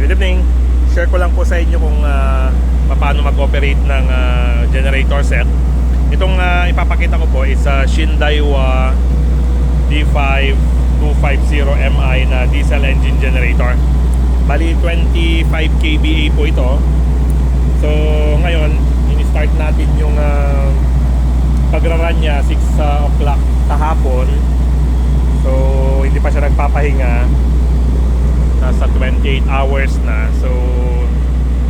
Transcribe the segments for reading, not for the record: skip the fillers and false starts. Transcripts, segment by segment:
Good evening. Share ko lang po sa inyo kung paano mag-operate ng generator set. Itong ipapakita ko po is Shindaiwa D5250Mi na diesel engine generator. Bali 25 kVA po ito. So ngayon, in-start natin yung pagra-run niya 6 o'clock kahapon. So hindi pa siya nagpapahinga. Nasa 28 hours na. So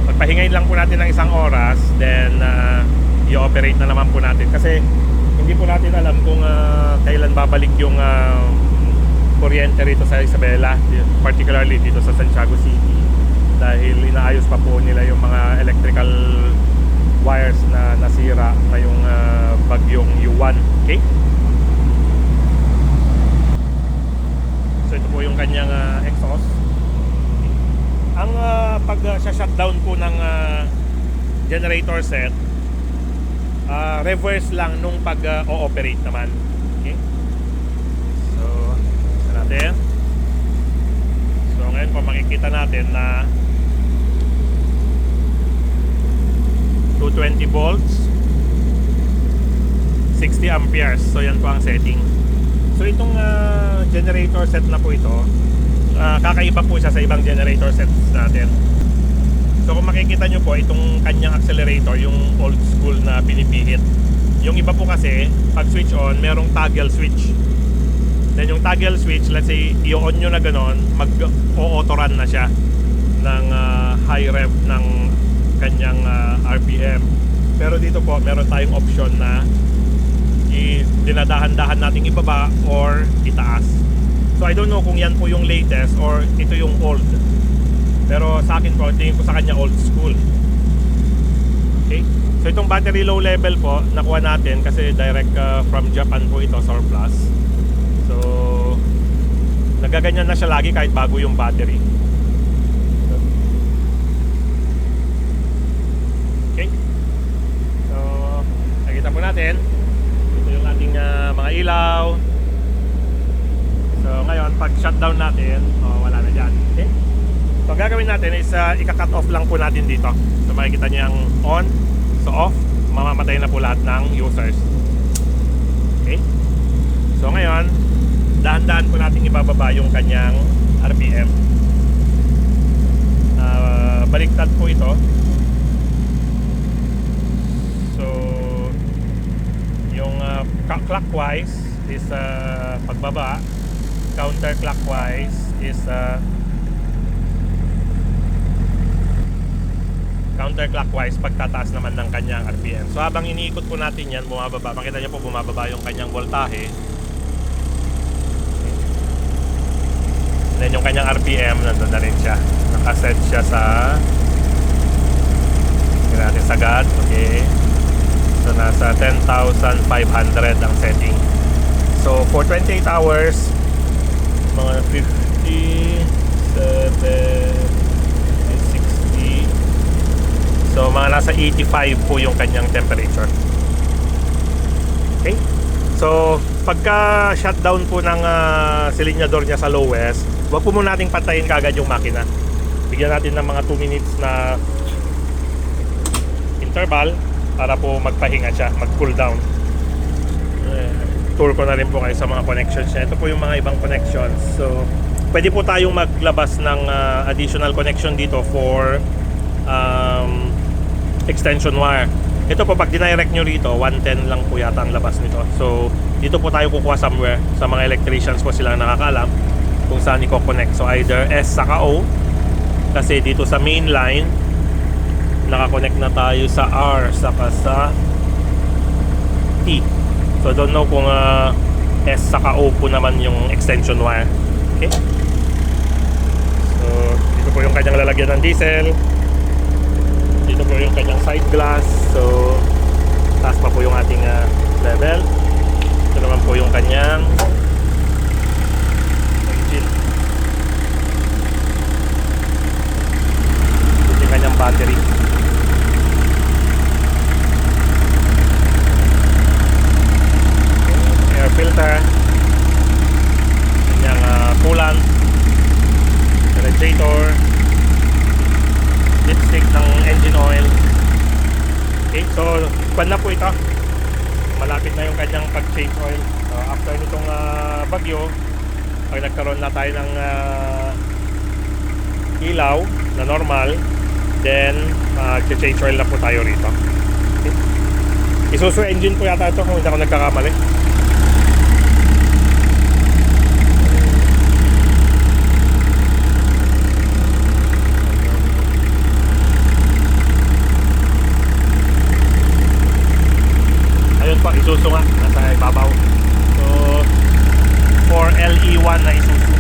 magpahingayin lang po natin ng isang oras, then i-operate na naman po natin kasi hindi po natin alam kung kailan babalik yung kuryente rito sa Isabela, particularly dito sa Santiago City, dahil inaayos pa po nila yung mga electrical wires na nasira ngayong bagyong Yuan. Okay? So ito po yung kanyang exhaust. Ang pag-shutdown po ng generator set, reverse lang nung pag-ooperate naman. Okay? So, isa natin. So, ngayon po makikita natin na 220 volts, 60 amperes. So, yan po ang setting. So, itong generator set na po ito, kakaiba po siya sa ibang generator sets natin. So kung makikita nyo po, itong kanyang accelerator, yung old school na pinipihit. Yung iba po kasi, pag switch on, merong toggle switch. Then yung toggle switch, let's say i-on nyo na ganon, mag-auto run na siya ng high rev ng kanyang RPM. Pero dito po, meron tayong option na dinadahan-dahan nating ibaba or itaas. So I don't know kung yan po yung latest or ito yung old. Pero sa akin po, tingin ko sa kanya old school. Okay? So itong battery low level po, nakuha natin kasi direct from Japan po ito, surplus. So nagaganyan na siya lagi kahit bago yung battery. Okay? So nakita po natin, ito yung ating mga ilaw. So ngayon, pag shutdown natin, wala na dyan. Okay? So ang gagawin natin is ika-cut off lang po natin dito. So makikita niyo yung on, so off, mamamatay na po lahat ng users. Okay? So ngayon, dahan-dahan po natin ibababa yung kanyang RPM. Baliktad po ito. So yung clockwise is pagbaba, counterclockwise is counterclockwise pagtataas naman ng kanyang RPM. So habang iniikot po natin yan, bumababa. Makita niyo po bumababa yung kanyang voltahe. Then yung kanyang RPM nandun na rin siya. Nakaset siya sa natin sagad. Okay. So nasa 10,500 ang setting. So for 28 hours, mga 50, 60. So mga nasa 85 po yung kanyang temperature. Okay? So pagka shutdown po ng silinyador niya sa lowest, wag po muna nating patayin kagad yung makina. Bigyan natin ng mga 2 minutes na interval para po magpahinga siya, mag-cool down. Tour ko na rin po kayo sa mga connections niya. Ito po yung mga ibang connections. So pwede po tayong maglabas ng additional connection dito for extension wire. Ito po pag dinirect nyo rito, 110 lang po yata ang labas nito. So dito po tayo kukuha somewhere. Sa mga electricians po silang nakakaalam kung saan i-connect. So either S saka O, kasi dito sa main line nakakonect na tayo sa R saka sa T. So don't know kung S saka O po naman yung extension wire. Okay? So dito po yung kanyang lalagyan ng diesel. Dito po yung kanyang side glass. So taas pa po yung ating level. Ito naman po yung kanyang engine. Ito yung kanyang battery. Air filter, kanyang coolant, radiator, ng engine oil. Okay, so kwan na po ito. Malapit na yung kanyang pag-change oil. After nitong bagyo, pag nagkaroon na tayo ng ilaw na normal, then change oil na po tayo rito. Okay. Isuzu engine po yata ito kung hindi ako nagkakamali. Ayun po, Isuzu nga, nasa ibabaw. So 4LE1 na Isuzu.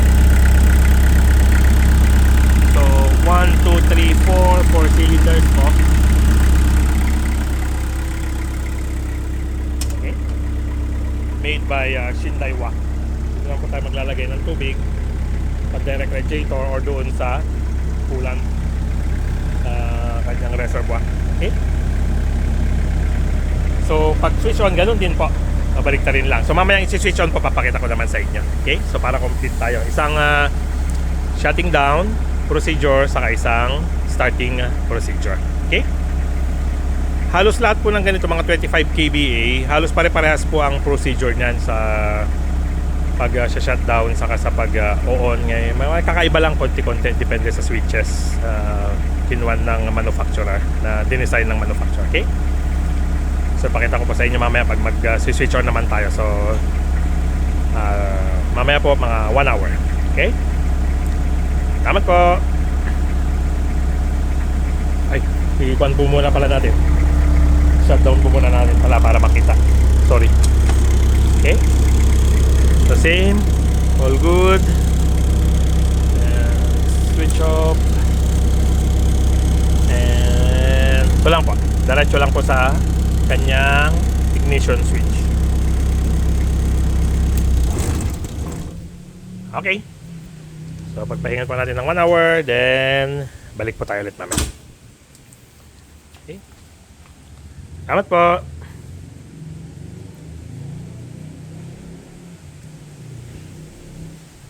So 1, 2, 3, 4 cylinders po. Okay. Made by Shindaiwa. Dito lang po tayo maglalagay ng tubig sa direct radiator or doon sa coolant kanyang reservoir. Okay. So pag switch on, ganun din po. Babalik ta rin lang. So mamaya i-switch on po, papakita ko naman sa inyo. Okay? So para complete tayo. Isang shutting down procedure saka isang starting procedure. Okay? Halos lahat po ng ganito mga 25 kVA, halos pare-parehas po ang procedure niyan sa pag shutdown saka sa pag on. Ngayon, may kakaiba lang konti-konti depende sa switches kinuwan ng manufacturer na dinesign ng manufacturer. Okay? So pakita ko po sa inyo mamaya pag mag-switch on naman tayo. So mamaya po mga 1 hour. Okay? Salamat po. Ay, iwan po muna pala natin. Shutdown po muna natin pala para makita. Sorry. Okay? So same. All good. And switch off. And ito lang po. Diretso lang po sa kanyang ignition switch. Okay. So pagpahingan po natin ng 1 hour, then balik po tayo ulit mamaya. Okay. Salamat po.